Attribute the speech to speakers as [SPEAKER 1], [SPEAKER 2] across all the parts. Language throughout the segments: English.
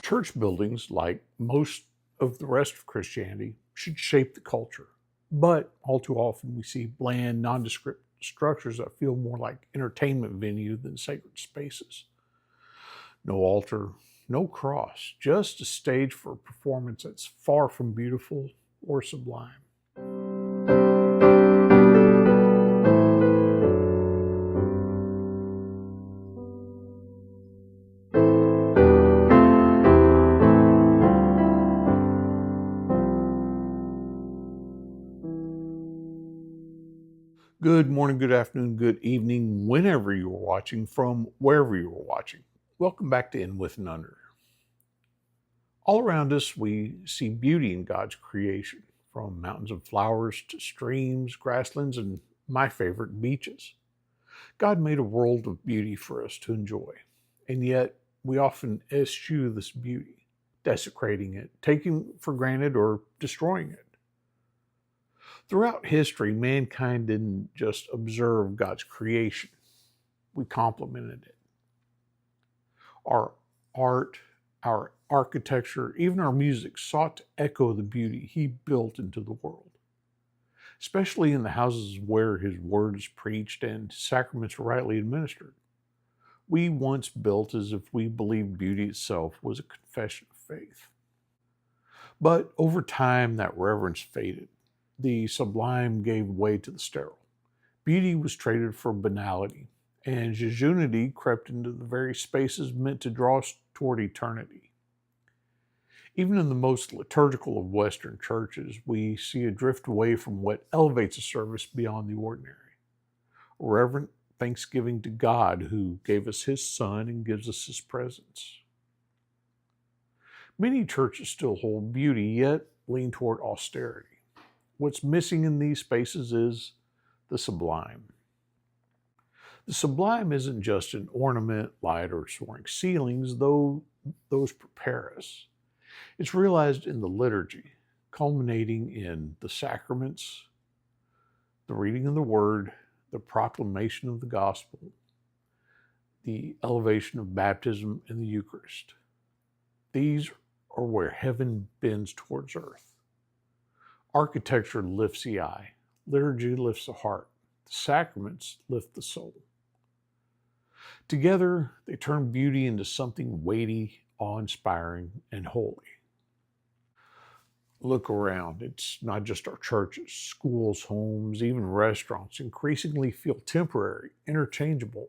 [SPEAKER 1] Church buildings, like most of the rest of Christianity, should shape the culture. But all too often we see bland, nondescript structures that feel more like entertainment venue than sacred spaces. No altar, no cross, just a stage for a performance that's far from beautiful or sublime. Good morning, good afternoon, good evening, whenever you are watching, from wherever you are watching. Welcome back to In With and Under. All around us, we see beauty in God's creation, from mountains of flowers to streams, grasslands, and my favorite, beaches. God made a world of beauty for us to enjoy, and yet we often eschew this beauty, desecrating it, taking it for granted, or destroying it. Throughout history, mankind didn't just observe God's creation, we complemented it. Our art, our architecture, even our music sought to echo the beauty He built into the world, especially in the houses where His word is preached and sacraments are rightly administered. We once built as if we believed beauty itself was a confession of faith. But over time, that reverence faded. The sublime gave way to the sterile. Beauty was traded for banality, and jejunity crept into the very spaces meant to draw us toward eternity. Even in the most liturgical of Western churches, we see a drift away from what elevates a service beyond the ordinary. A reverent thanksgiving to God who gave us His Son and gives us His presence. Many churches still hold beauty, yet lean toward austerity. What's missing in these spaces is the sublime. The sublime isn't just an ornament, light, or soaring ceilings, though those prepare us. It's realized in the liturgy, culminating in the sacraments, the reading of the Word, the proclamation of the gospel, the elevation of baptism and the Eucharist. These are where heaven bends towards earth. Architecture lifts the eye, liturgy lifts the heart, the sacraments lift the soul. Together, they turn beauty into something weighty, awe-inspiring, and holy. Look around. It's not just our churches, schools, homes, even restaurants increasingly feel temporary, interchangeable.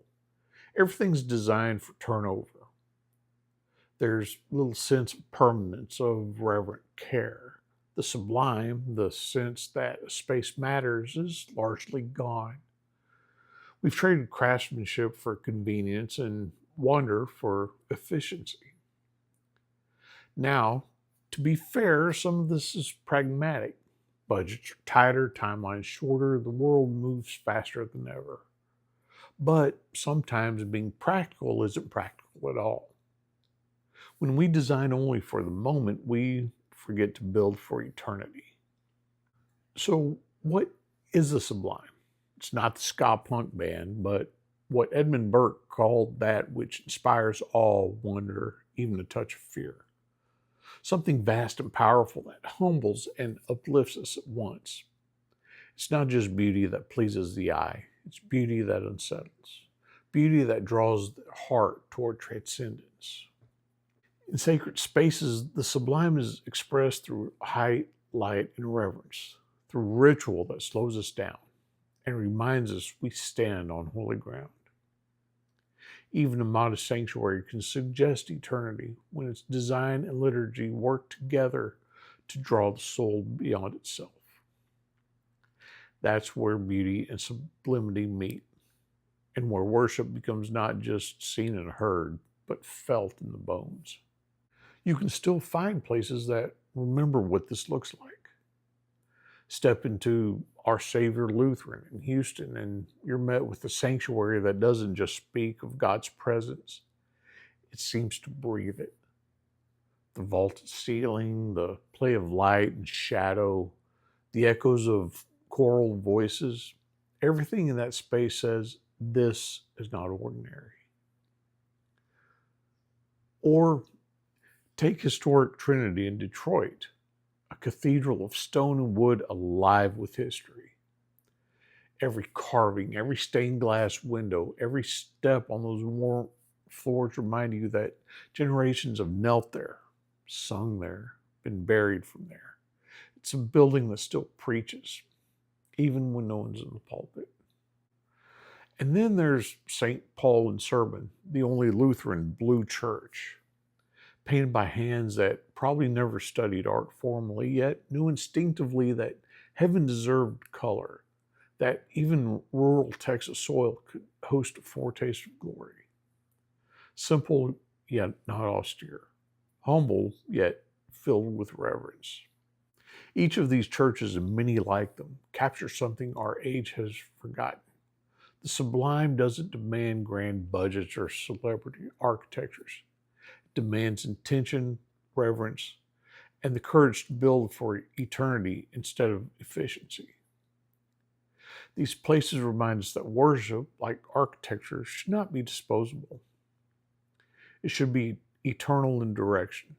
[SPEAKER 1] Everything's designed for turnover. There's little sense of permanence, of reverent care. The sublime, the sense that a space matters, is largely gone. We've traded craftsmanship for convenience and wonder for efficiency. Now, to be fair, some of this is pragmatic. Budgets are tighter, timelines shorter, the world moves faster than ever. But sometimes being practical isn't practical at all. When we design only for the moment, we forget to build for eternity. So, what is the sublime? It's not the ska punk band, but what Edmund Burke called that which inspires awe, wonder, even a touch of fear. Something vast and powerful that humbles and uplifts us at once. It's not just beauty that pleases the eye, it's beauty that unsettles, beauty that draws the heart toward transcendence. In sacred spaces, the sublime is expressed through height, light, and reverence, through ritual that slows us down and reminds us we stand on holy ground. Even a modest sanctuary can suggest eternity when its design and liturgy work together to draw the soul beyond itself. That's where beauty and sublimity meet, and where worship becomes not just seen and heard, but felt in the bones. You can still find places that remember what this looks like. Step into Our Savior Lutheran in Houston, and you're met with a sanctuary that doesn't just speak of God's presence, it seems to breathe it. The vaulted ceiling, the play of light and shadow, the echoes of choral voices, everything in that space says, this is not ordinary. Or Take historic Trinity in Detroit, a cathedral of stone and wood alive with history. Every carving, every stained glass window, every step on those warm floors remind you that generations have knelt there, sung there, been buried from there. It's a building that still preaches, even when no one's in the pulpit. And then there's St. Paul and Sermon, the only Lutheran blue church, painted by hands that probably never studied art formally, yet knew instinctively that heaven deserved color, that even rural Texas soil could host a foretaste of glory. Simple, yet not austere. Humble, yet filled with reverence. Each of these churches, and many like them, capture something our age has forgotten. The sublime doesn't demand grand budgets or celebrity architectures. It demands intention, reverence, and the courage to build for eternity instead of efficiency. These places remind us that worship, like architecture, should not be disposable. It should be eternal in direction,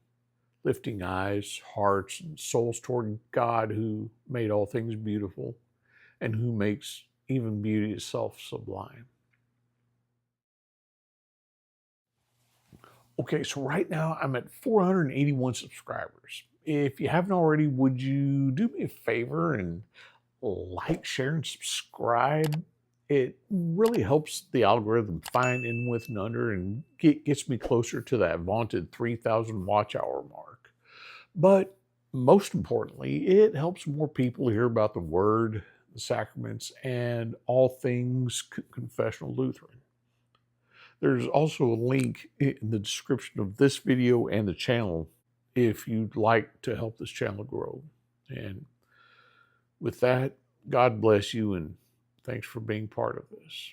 [SPEAKER 1] lifting eyes, hearts, and souls toward God who made all things beautiful and who makes even beauty itself sublime. Okay, so right now I'm at 481 subscribers. If you haven't already, would you do me a favor and like, share, and subscribe? It really helps the algorithm find In With and Under and gets me closer to that vaunted 3,000 watch hour mark. But most importantly, it helps more people hear about the Word, the sacraments, and all things confessional Lutheran. There's also a link in the description of this video and the channel if you'd like to help this channel grow. And with that, God bless you and thanks for being part of this.